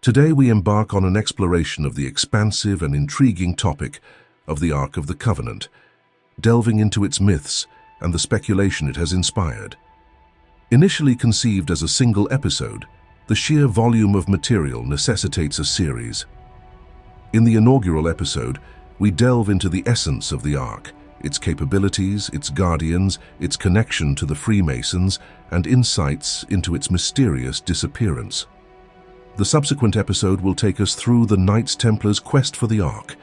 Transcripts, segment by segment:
Today we embark on an exploration of the expansive and intriguing topic of the Ark of the Covenant, delving into its myths and the speculation it has inspired. Initially conceived as a single episode, the sheer volume of material necessitates a series. In the inaugural episode, we delve into the essence of the Ark, its capabilities, its guardians, its connection to the Freemasons, and insights into its mysterious disappearance. The subsequent episode will take us through the Knights Templars' quest for the Ark,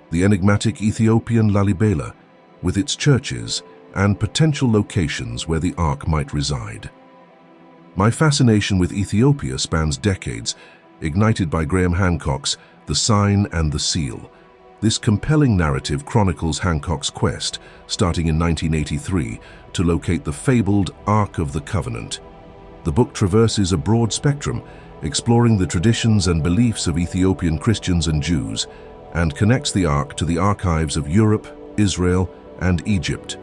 the enigmatic Ethiopian Lalibela, with its churches and potential locations where the Ark might reside. My fascination with Ethiopia spans decades, ignited by Graham Hancock's The Sign and the Seal. This compelling narrative chronicles Hancock's quest, starting in 1983, to locate the fabled Ark of the Covenant. The book traverses a broad spectrum, exploring the traditions and beliefs of Ethiopian Christians and Jews, and connects the Ark to the archives of Europe, Israel, and Egypt.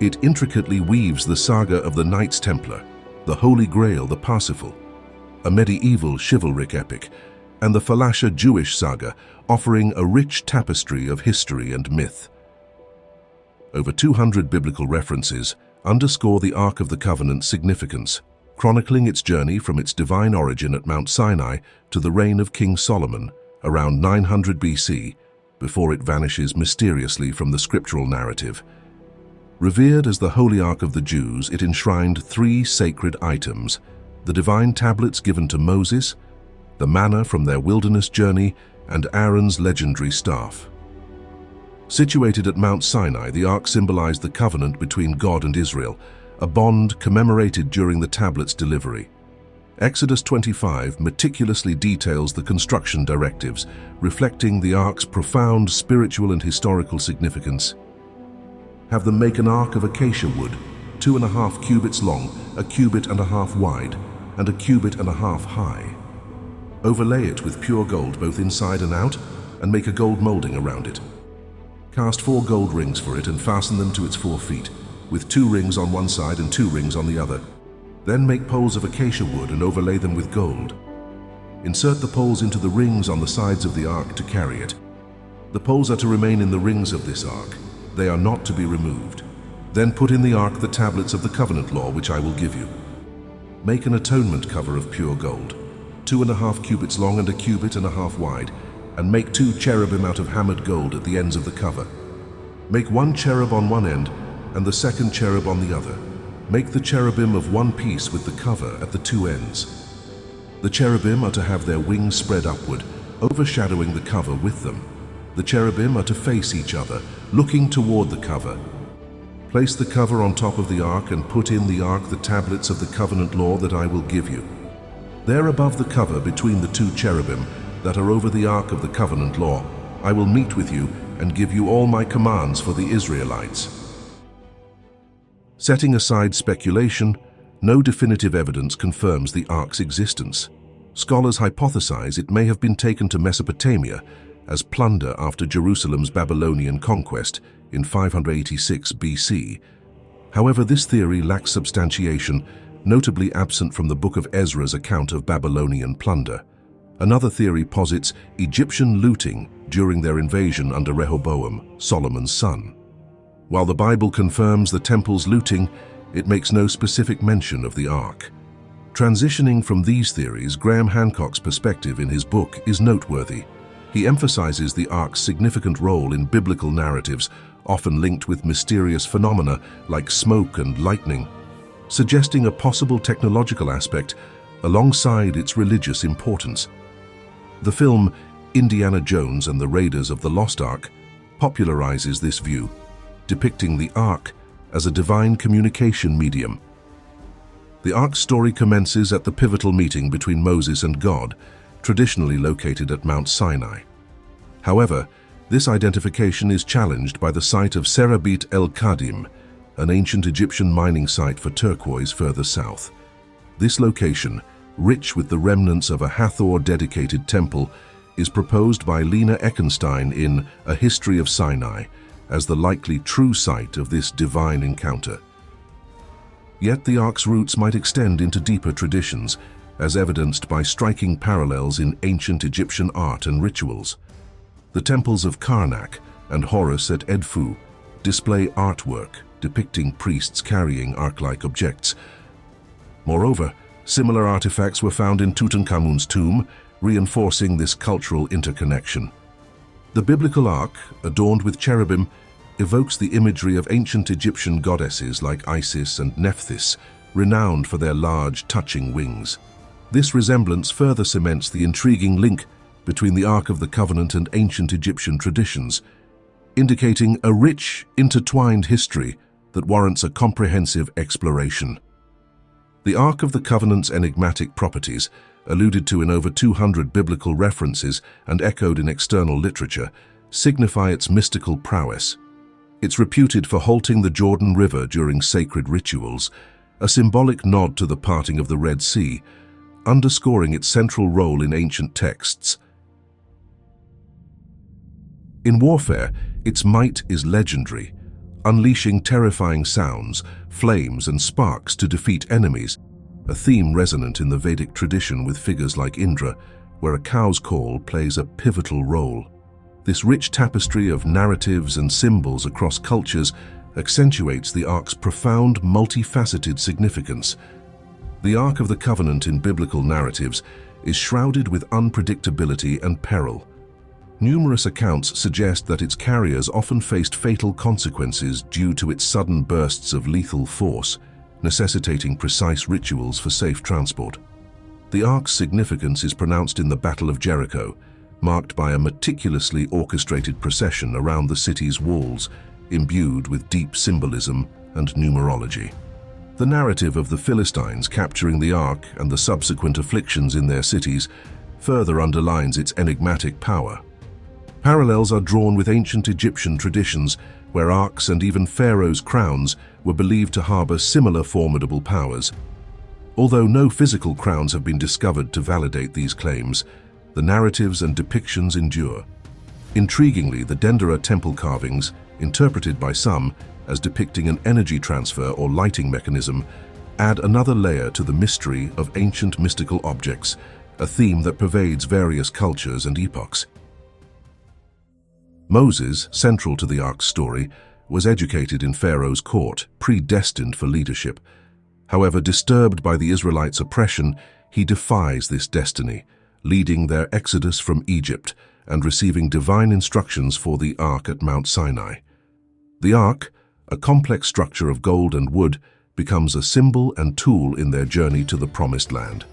It intricately weaves the saga of the Knights Templar, the Holy Grail, the Parsifal, a medieval chivalric epic, and the Falasha Jewish saga, offering a rich tapestry of history and myth. Over 200 biblical references underscore the Ark of the Covenant's significance, chronicling its journey from its divine origin at Mount Sinai to the reign of King Solomon around 900 BC, before it vanishes mysteriously from the scriptural narrative. Revered as the Holy Ark of the Jews, it enshrined three sacred items: the divine tablets given to Moses, the manna from their wilderness journey, and Aaron's legendary staff. Situated at Mount Sinai, the Ark symbolized the covenant between God and Israel, a bond commemorated during the tablet's delivery. Exodus 25 meticulously details the construction directives, reflecting the Ark's profound spiritual and historical significance. Have them make an ark of acacia wood, 2.5 cubits long, 1.5 cubits wide, and 1.5 cubits high. Overlay it with pure gold both inside and out, and make a gold molding around it. Cast 4 gold rings for it and fasten them to its 4 feet, with 2 rings on one side and 2 rings on the other. Then make poles of acacia wood and overlay them with gold. Insert the poles into the rings on the sides of the ark to carry it. The poles are to remain in the rings of this ark. They are not to be removed. Then put in the ark the tablets of the covenant law which I will give you. Make an atonement cover of pure gold, 2.5 cubits long and 1.5 cubits wide, and make 2 cherubim out of hammered gold at the ends of the cover. Make 1 cherub on one end and the second cherub on the other. Make the cherubim of one piece with the cover at the 2 ends. The cherubim are to have their wings spread upward, overshadowing the cover with them. The cherubim are to face each other, looking toward the cover. Place the cover on top of the ark and put in the ark the tablets of the covenant law that I will give you. There above the cover between the 2 cherubim that are over the ark of the covenant law, I will meet with you and give you all my commands for the Israelites. Setting aside speculation, no definitive evidence confirms the ark's existence. Scholars hypothesize it may have been taken to Mesopotamia as plunder after Jerusalem's Babylonian conquest in 586 BC. However, this theory lacks substantiation, notably absent from the Book of Ezra's account of Babylonian plunder. Another theory posits Egyptian looting during their invasion under Rehoboam, Solomon's son. While the Bible confirms the temple's looting, it makes no specific mention of the Ark. Transitioning from these theories, Graham Hancock's perspective in his book is noteworthy. He emphasizes the Ark's significant role in biblical narratives, often linked with mysterious phenomena like smoke and lightning, suggesting a possible technological aspect alongside its religious importance. The film Indiana Jones and the Raiders of the Lost Ark popularizes this view, depicting the Ark as a divine communication medium. The Ark's story commences at the pivotal meeting between Moses and God, traditionally located at Mount Sinai. However, this identification is challenged by the site of Serabit el-Kadim, an ancient Egyptian mining site for turquoise further south. This location, rich with the remnants of a Hathor-dedicated temple, is proposed by Lena Eckenstein in A History of Sinai as the likely true site of this divine encounter. Yet the Ark's roots might extend into deeper traditions, as evidenced by striking parallels in ancient Egyptian art and rituals. The temples of Karnak and Horus at Edfu display artwork depicting priests carrying ark-like objects. Moreover, similar artifacts were found in Tutankhamun's tomb, reinforcing this cultural interconnection. The biblical ark, adorned with cherubim, evokes the imagery of ancient Egyptian goddesses like Isis and Nephthys, renowned for their large, touching wings. This resemblance further cements the intriguing link between the Ark of the Covenant and ancient Egyptian traditions, indicating a rich, intertwined history that warrants a comprehensive exploration. The Ark of the Covenant's enigmatic properties, alluded to in over 200 biblical references and echoed in external literature, signify its mystical prowess. It's reputed for halting the Jordan River during sacred rituals, a symbolic nod to the parting of the Red Sea, underscoring its central role in ancient texts. In warfare, its might is legendary, unleashing terrifying sounds, flames, and sparks to defeat enemies, a theme resonant in the Vedic tradition with figures like Indra, where a cow's call plays a pivotal role. This rich tapestry of narratives and symbols across cultures accentuates the Ark's profound, multifaceted significance. The Ark of the Covenant in biblical narratives is shrouded with unpredictability and peril. Numerous accounts suggest that its carriers often faced fatal consequences due to its sudden bursts of lethal force, necessitating precise rituals for safe transport. The Ark's significance is pronounced in the Battle of Jericho, marked by a meticulously orchestrated procession around the city's walls, imbued with deep symbolism and numerology. The narrative of the Philistines capturing the Ark and the subsequent afflictions in their cities further underlines its enigmatic power. Parallels are drawn with ancient Egyptian traditions, where arks and even pharaohs' crowns were believed to harbor similar formidable powers. Although no physical crowns have been discovered to validate these claims, the narratives and depictions endure. Intriguingly, the Dendera temple carvings, interpreted by some as depicting an energy transfer or lighting mechanism, add another layer to the mystery of ancient mystical objects, a theme that pervades various cultures and epochs. Moses, central to the Ark's story, was educated in Pharaoh's court, predestined for leadership. However, disturbed by the Israelites' oppression, he defies this destiny, leading their exodus from Egypt and receiving divine instructions for the Ark at Mount Sinai. The Ark, a complex structure of gold and wood, becomes a symbol and tool in their journey to the Promised Land.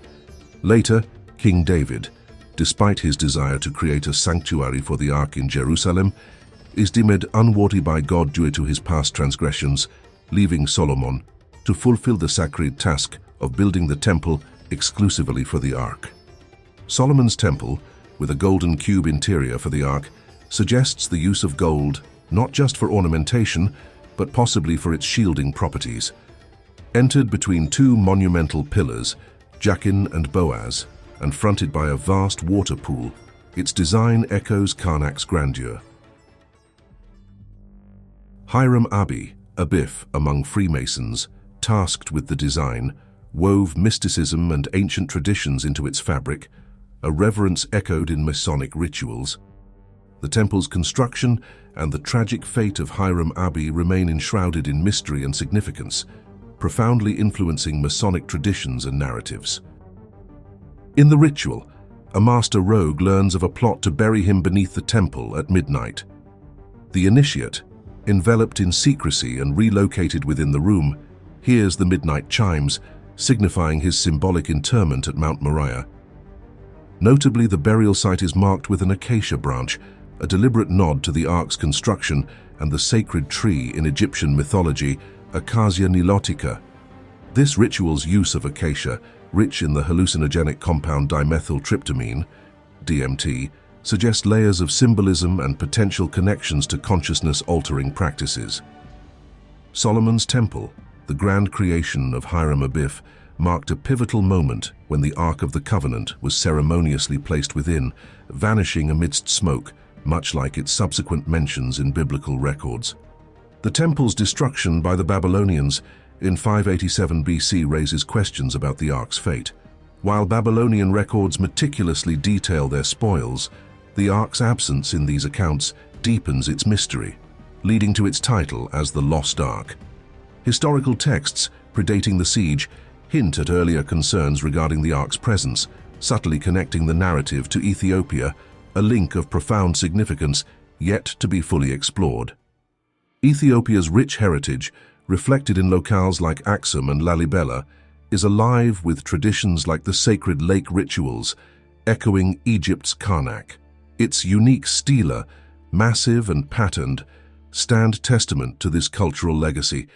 Later, King David, despite his desire to create a sanctuary for the Ark in Jerusalem, is deemed unworthy by God due to his past transgressions, leaving Solomon to fulfill the sacred task of building the temple exclusively for the Ark. Solomon's temple, with a golden cube interior for the Ark, suggests the use of gold not just for ornamentation, but possibly for its shielding properties. Entered between two monumental pillars, Jachin and Boaz, and fronted by a vast water pool, its design echoes Karnak's grandeur. Hiram Abi, a Biff among Freemasons, tasked with the design, wove mysticism and ancient traditions into its fabric, a reverence echoed in Masonic rituals. The temple's construction and the tragic fate of Hiram Abi remain enshrouded in mystery and significance, profoundly influencing Masonic traditions and narratives. In the ritual, a master rogue learns of a plot to bury him beneath the temple at midnight. The initiate, enveloped in secrecy and relocated within the room, hears the midnight chimes, signifying his symbolic interment at Mount Moriah. Notably, the burial site is marked with an acacia branch, a deliberate nod to the Ark's construction and the sacred tree in Egyptian mythology, Acacia nilotica. This ritual's use of acacia, rich in the hallucinogenic compound dimethyltryptamine, DMT, suggests layers of symbolism and potential connections to consciousness-altering practices. Solomon's Temple, the grand creation of Hiram Abiff, marked a pivotal moment when the Ark of the Covenant was ceremoniously placed within, vanishing amidst smoke, much like its subsequent mentions in biblical records. The temple's destruction by the Babylonians in 587 BC raises questions about the Ark's fate. While Babylonian records meticulously detail their spoils, the Ark's absence in these accounts deepens its mystery, leading to its title as the Lost Ark. Historical texts predating the siege hint at earlier concerns regarding the Ark's presence, subtly connecting the narrative to Ethiopia, a link of profound significance yet to be fully explored. Ethiopia's rich heritage, reflected in locales like Aksum and Lalibela, is alive with traditions like the sacred lake rituals, echoing Egypt's Karnak. Its unique stela, massive and patterned, stand testament to this cultural legacy.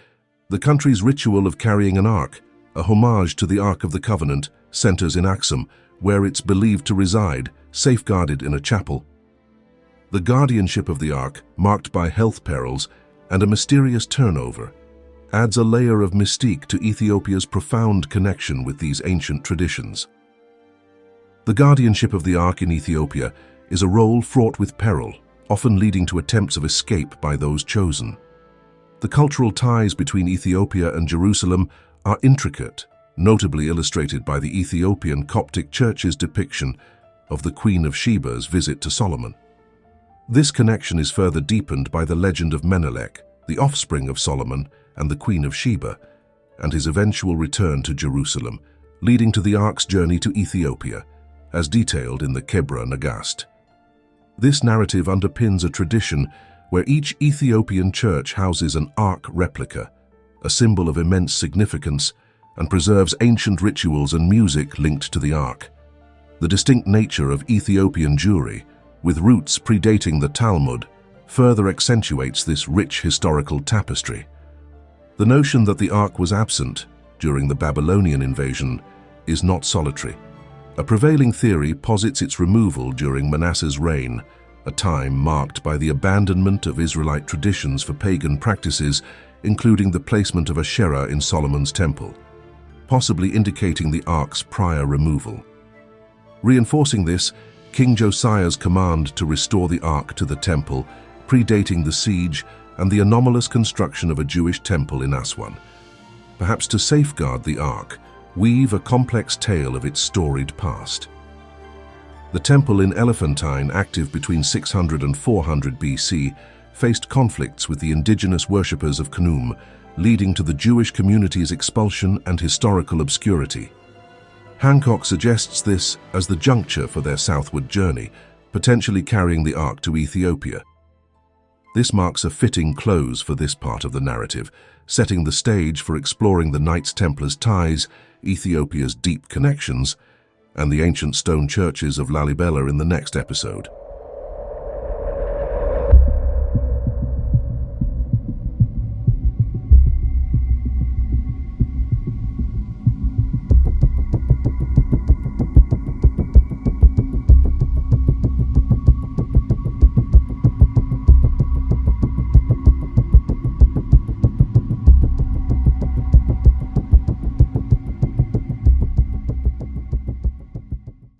The country's ritual of carrying an ark, a homage to the Ark of the Covenant, centers in Aksum, where it's believed to reside, safeguarded in a chapel. The guardianship of the ark, marked by health perils and a mysterious turnover, adds a layer of mystique to Ethiopia's profound connection with these ancient traditions. The guardianship of the ark in Ethiopia is a role fraught with peril, often leading to attempts of escape by those chosen. The cultural ties between Ethiopia and Jerusalem are intricate, notably illustrated by the Ethiopian Coptic Church's depiction of the Queen of Sheba's visit to Solomon. This connection is further deepened by the legend of Menelik, the offspring of Solomon and the Queen of Sheba, and his eventual return to Jerusalem, leading to the Ark's journey to Ethiopia, as detailed in the Kebra Nagast. This narrative underpins a tradition where each Ethiopian church houses an Ark replica, a symbol of immense significance, and preserves ancient rituals and music linked to the Ark. The distinct nature of Ethiopian Jewry, with roots predating the Talmud, further accentuates this rich historical tapestry. The notion that the Ark was absent during the Babylonian invasion is not solitary. A prevailing theory posits its removal during Manasseh's reign, a time marked by the abandonment of Israelite traditions for pagan practices, including the placement of Asherah in Solomon's temple, possibly indicating the Ark's prior removal. Reinforcing this, King Josiah's command to restore the Ark to the temple, predating the siege and the anomalous construction of a Jewish temple in Aswan. Perhaps to safeguard the Ark, weave a complex tale of its storied past. The temple in Elephantine, active between 600 and 400 BC, faced conflicts with the indigenous worshippers of Khnum, leading to the Jewish community's expulsion and historical obscurity. Hancock suggests this as the juncture for their southward journey, potentially carrying the Ark to Ethiopia. This marks a fitting close for this part of the narrative, setting the stage for exploring the Knights Templars' ties, Ethiopia's deep connections, and the ancient stone churches of Lalibela in the next episode.